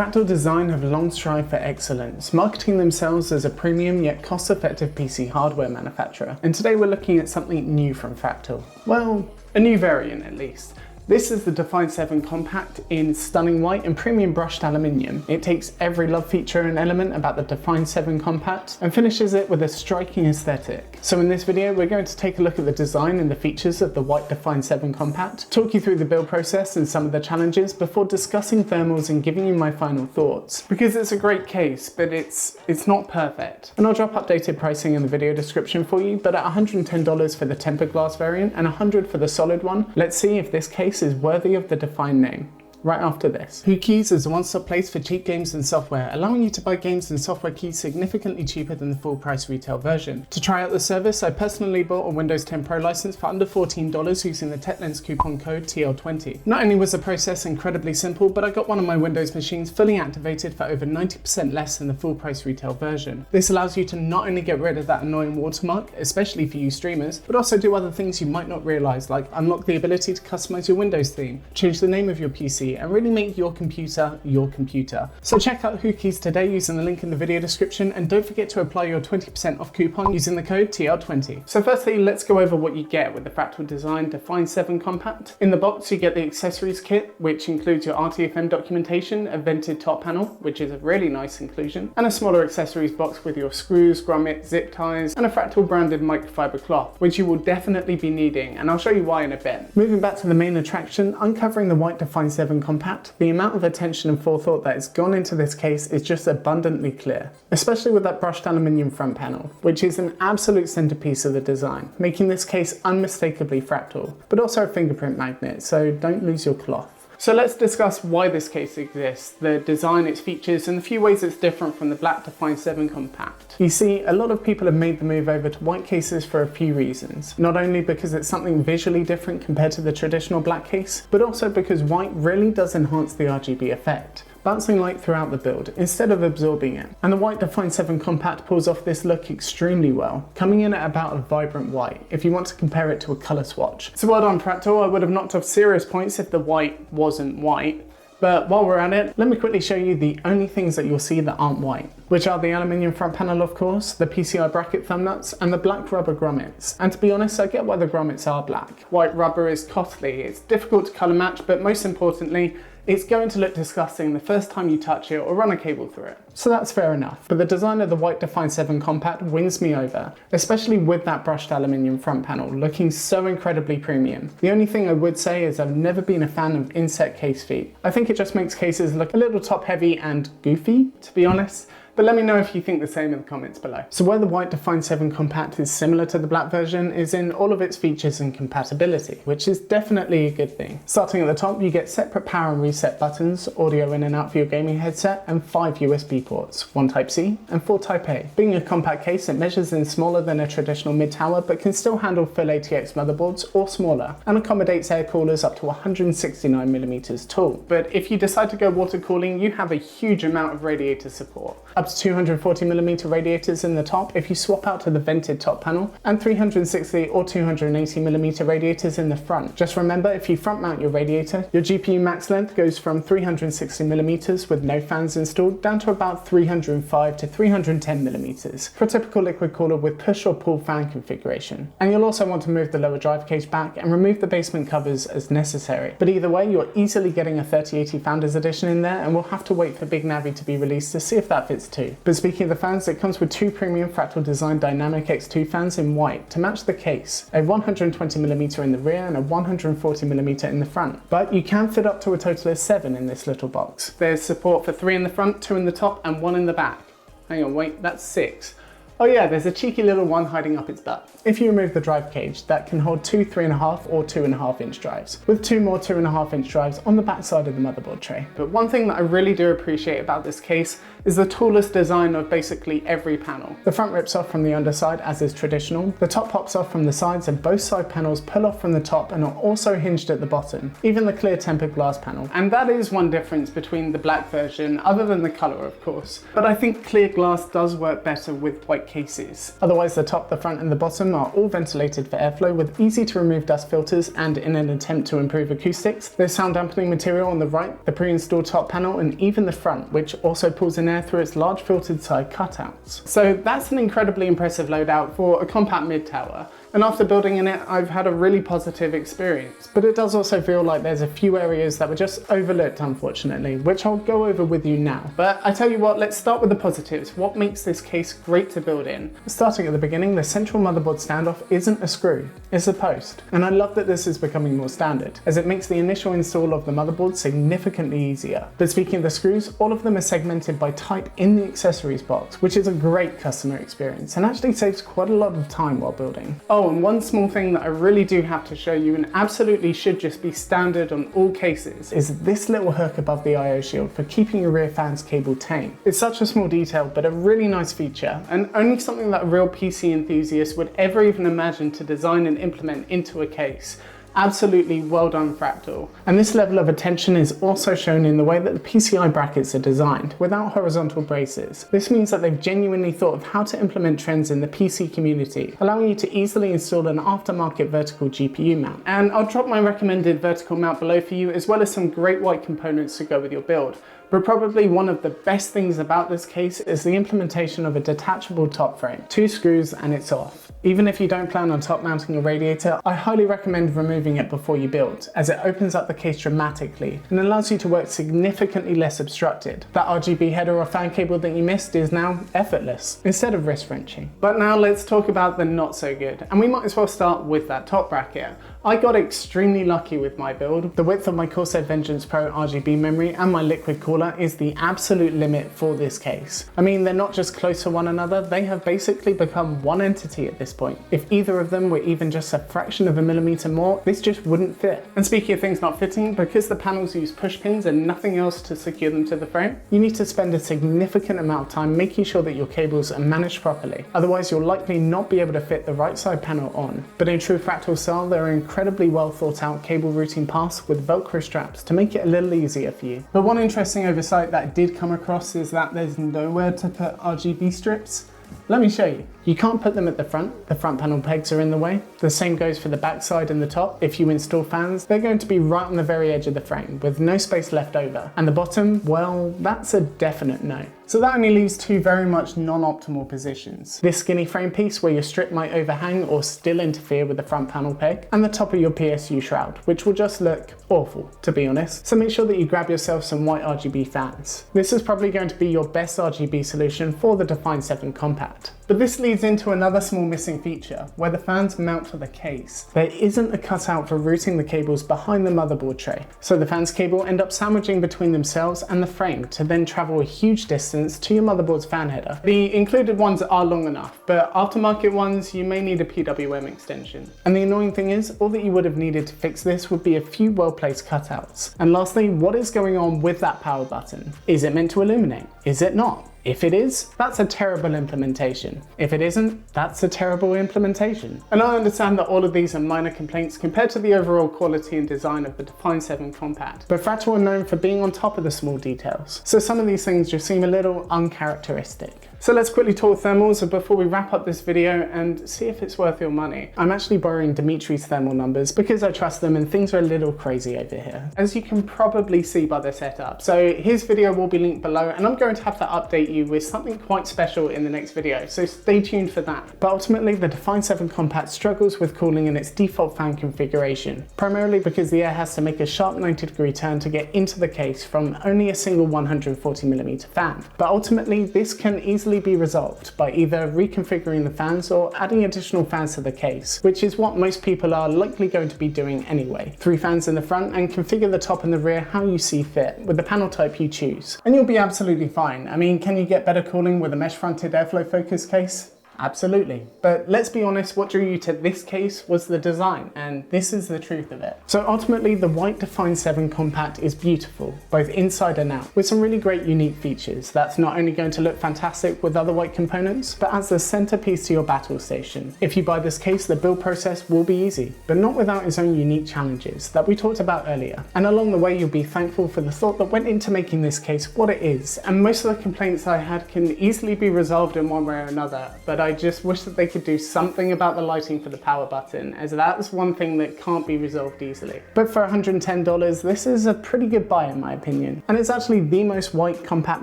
Fractal Design have long strived for excellence, marketing themselves as a premium yet cost-effective PC hardware manufacturer. And today we're looking at something new from Fractal. Well, a new variant at least. This is the Define 7 Compact in stunning white and premium brushed aluminium. It takes every love feature and element about the Define 7 Compact and finishes it with a striking aesthetic. So in this video, we're going to take a look at the design and the features of the white Define 7 Compact, talk you through the build process and some of the challenges before discussing thermals and giving you my final thoughts. Because it's a great case, but it's not perfect. And I'll drop updated pricing in the video description for you, but at $110 for the tempered glass variant and $100 for the solid one, let's see if this case is worthy of the Define name. Right after this. WhoKeys is a one-stop place for cheap games and software, allowing you to buy games and software keys significantly cheaper than the full price retail version. To try out the service, I personally bought a Windows 10 Pro license for under $14 using the TechLens coupon code TL20. Not only was the process incredibly simple, but I got one of my Windows machines fully activated for over 90% less than the full price retail version. This allows you to not only get rid of that annoying watermark, especially for you streamers, but also do other things you might not realize, like unlock the ability to customize your Windows theme, change the name of your PC, and really make your computer your computer. So check out WhoKeys today using the link in the video description, and don't forget to apply your 20% off coupon using the code TL20. So firstly, let's go over what you get with the Fractal Design Define 7 Compact. In the box, you get the accessories kit, which includes your RTFM documentation, a vented top panel, which is a really nice inclusion, and a smaller accessories box with your screws, grommets, zip ties, and a Fractal branded microfiber cloth, which you will definitely be needing, and I'll show you why in a bit. Moving back to the main attraction, uncovering the white Define 7 Compact, the amount of attention and forethought that has gone into this case is just abundantly clear, especially with that brushed aluminium front panel, which is an absolute centerpiece of the design, making this case unmistakably Fractal, but also a fingerprint magnet, so don't lose your cloth. So let's discuss why this case exists, the design, its features, and the few ways it's different from the black Define 7 Compact. You see, a lot of people have made the move over to white cases for a few reasons. Not only because it's something visually different compared to the traditional black case, but also because white really does enhance the RGB effect, bouncing light throughout the build instead of absorbing it. And the white Define 7 Compact pulls off this look extremely well, coming in at about a vibrant white if you want to compare it to a color swatch. So well done Fractal, I would have knocked off serious points if the white wasn't white. But while we're at it, let me quickly show you the only things that you'll see that aren't white, which are the aluminium front panel of course, the PCI bracket thumb nuts, and the black rubber grommets. And to be honest, I get why the grommets are black. White rubber is costly, it's difficult to color match, but most importantly, it's going to look disgusting the first time you touch it or run a cable through it. So that's fair enough. But the design of the white Define 7 Compact wins me over, especially with that brushed aluminium front panel looking so incredibly premium. The only thing I would say is I've never been a fan of inset case feet. I think it just makes cases look a little top heavy and goofy, to be honest. But let me know if you think the same in the comments below. So where the white Define 7 Compact is similar to the black version is in all of its features and compatibility, which is definitely a good thing. Starting at the top, you get separate power and reset buttons, audio in and out for your gaming headset, and 5 USB ports, 1 Type-C and 4 Type-A. Being a compact case, it measures in smaller than a traditional mid-tower, but can still handle full ATX motherboards or smaller, and accommodates air coolers up to 169mm tall. But if you decide to go water cooling, you have a huge amount of radiator support. Up to 240mm radiators in the top if you swap out to the vented top panel, and 360 or 280mm radiators in the front. Just remember, if you front mount your radiator, your GPU max length goes from 360mm with no fans installed down to about 305 to 310mm for a typical liquid cooler with push or pull fan configuration. And you'll also want to move the lower drive cage back and remove the basement covers as necessary. But either way, you're easily getting a 3080 Founders Edition in there, and we'll have to wait for Big Navi to be released to see if that fits too. But speaking of the fans, it comes with 2 premium Fractal Design Dynamic X2 fans in white to match the case, a 120mm in the rear and a 140mm in the front. But you can fit up to a total of 7 in this little box. There's support for 3 in the front, 2 in the top, and 1 in the back. Hang on, wait, that's 6. Oh yeah, there's a cheeky little one hiding up its butt. If you remove the drive cage, that can hold 2 3.5 or 2.5 inch drives, with 2 more 2.5 inch drives on the back side of the motherboard tray. But one thing that I really do appreciate about this case is the tallest design of basically every panel. The front rips off from the underside as is traditional, the top pops off from the sides and both side panels pull off from the top and are also hinged at the bottom, even the clear tempered glass panel. And that is one difference between the black version, other than the colour of course. But I think clear glass does work better with white cases. Otherwise the top, the front and the bottom are all ventilated for airflow with easy to remove dust filters, and in an attempt to improve acoustics, there's sound dampening material on the right, the pre-installed top panel and even the front, which also pulls in air through its large filtered side cutouts. So that's an incredibly impressive loadout for a compact mid-tower. And after building in it, I've had a really positive experience. But it does also feel like there's a few areas that were just overlooked, unfortunately, which I'll go over with you now. But I tell you what, let's start with the positives. What makes this case great to build in? Starting at the beginning, the central motherboard standoff isn't a screw, it's a post. And I love that this is becoming more standard, as it makes the initial install of the motherboard significantly easier. But speaking of the screws, all of them are segmented by type in the accessories box, which is a great customer experience and actually saves quite a lot of time while building. Oh, and one small thing that I really do have to show you and absolutely should just be standard on all cases is this little hook above the I/O shield for keeping your rear fan's cable tame. It's such a small detail, but a really nice feature, and only something that a real PC enthusiast would ever even imagine to design and implement into a case. Absolutely well done, Fractal. And this level of attention is also shown in the way that the PCI brackets are designed, without horizontal braces. This means that they've genuinely thought of how to implement trends in the PC community, allowing you to easily install an aftermarket vertical GPU mount. And I'll drop my recommended vertical mount below for you, as well as some great white components to go with your build. But probably one of the best things about this case is the implementation of a detachable top frame. 2 screws and it's off. Even if you don't plan on top mounting a radiator, I highly recommend removing it before you build, as it opens up the case dramatically and allows you to work significantly less obstructed. That RGB header or fan cable that you missed is now effortless, instead of wrist wrenching. But now let's talk about the not so good, and we might as well start with that top bracket. I got extremely lucky with my build. The width of my Corsair Vengeance Pro RGB memory and my liquid cooler is the absolute limit for this case. I mean, they're not just close to one another, they have basically become one entity at this point. If either of them were even just a fraction of a millimeter more, this just wouldn't fit. And speaking of things not fitting, because the panels use push pins and nothing else to secure them to the frame, you need to spend a significant amount of time making sure that your cables are managed properly. Otherwise, you'll likely not be able to fit the right side panel on. But in true Fractal style, there are incredibly well thought out cable routing paths with Velcro straps to make it a little easier for you. But one interesting oversight that I did come across is that there's nowhere to put RGB strips. Let me show you. You can't put them at the front panel pegs are in the way. The same goes for the back side and the top. If you install fans, they're going to be right on the very edge of the frame with no space left over. And the bottom, well, that's a definite no. So that only leaves 2 very much non-optimal positions. This skinny frame piece where your strip might overhang or still interfere with the front panel peg, and the top of your PSU shroud, which will just look awful, to be honest. So make sure that you grab yourself some white RGB fans. This is probably going to be your best RGB solution for the Define 7 Compact. But this leads into another small missing feature, where the fans mount to the case. There isn't a cutout for routing the cables behind the motherboard tray, so the fans cable end up sandwiching between themselves and the frame to then travel a huge distance to your motherboard's fan header. The included ones are long enough, but aftermarket ones you may need a PWM extension. And the annoying thing is, all that you would have needed to fix this would be a few well-placed cutouts. And lastly, what is going on with that power button? Is it meant to illuminate? Is it not? If it is, that's a terrible implementation. If it isn't, that's a terrible implementation. And I understand that all of these are minor complaints compared to the overall quality and design of the Define 7 Compact, but Fractal are known for being on top of the small details, so some of these things just seem a little uncharacteristic. So let's quickly talk thermals before we wrap up this video and see if it's worth your money. I'm actually borrowing Dimitri's thermal numbers because I trust them and things are a little crazy over here, as you can probably see by the setup. So his video will be linked below, and I'm going to have to update you with something quite special in the next video, so stay tuned for that. But ultimately, the Define 7 Compact struggles with cooling in its default fan configuration, primarily because the air has to make a sharp 90-degree turn to get into the case from only a single 140mm fan. But ultimately, this can easily be resolved by either reconfiguring the fans or adding additional fans to the case, which is what most people are likely going to be doing anyway. 3 fans in the front, and configure the top and the rear how you see fit with the panel type you choose. And you'll be absolutely fine. I mean, can you get better cooling with a mesh fronted airflow focus case? Absolutely. But let's be honest, what drew you to this case was the design, and this is the truth of it. So ultimately, the white Define 7 Compact is beautiful, both inside and out, with some really great unique features that's not only going to look fantastic with other white components, but as the centerpiece to your battle station. If you buy this case, the build process will be easy, but not without its own unique challenges that we talked about earlier. And along the way, you'll be thankful for the thought that went into making this case what it is. And most of the complaints I had can easily be resolved in one way or another, but I just wish that they could do something about the lighting for the power button, as that's one thing that can't be resolved easily. But for $110, this is a pretty good buy in my opinion. And it's actually the most white compact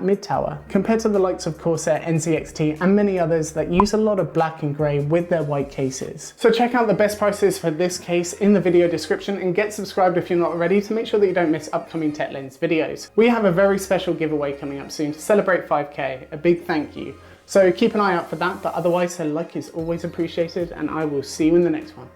mid-tower, compared to the likes of Corsair, NZXT, and many others that use a lot of black and grey with their white cases. So check out the best prices for this case in the video description, and get subscribed if you're not already to make sure that you don't miss upcoming TechLens videos. We have a very special giveaway coming up soon to celebrate 5K, a big thank you. So keep an eye out for that, but otherwise a like is always appreciated, and I will see you in the next one.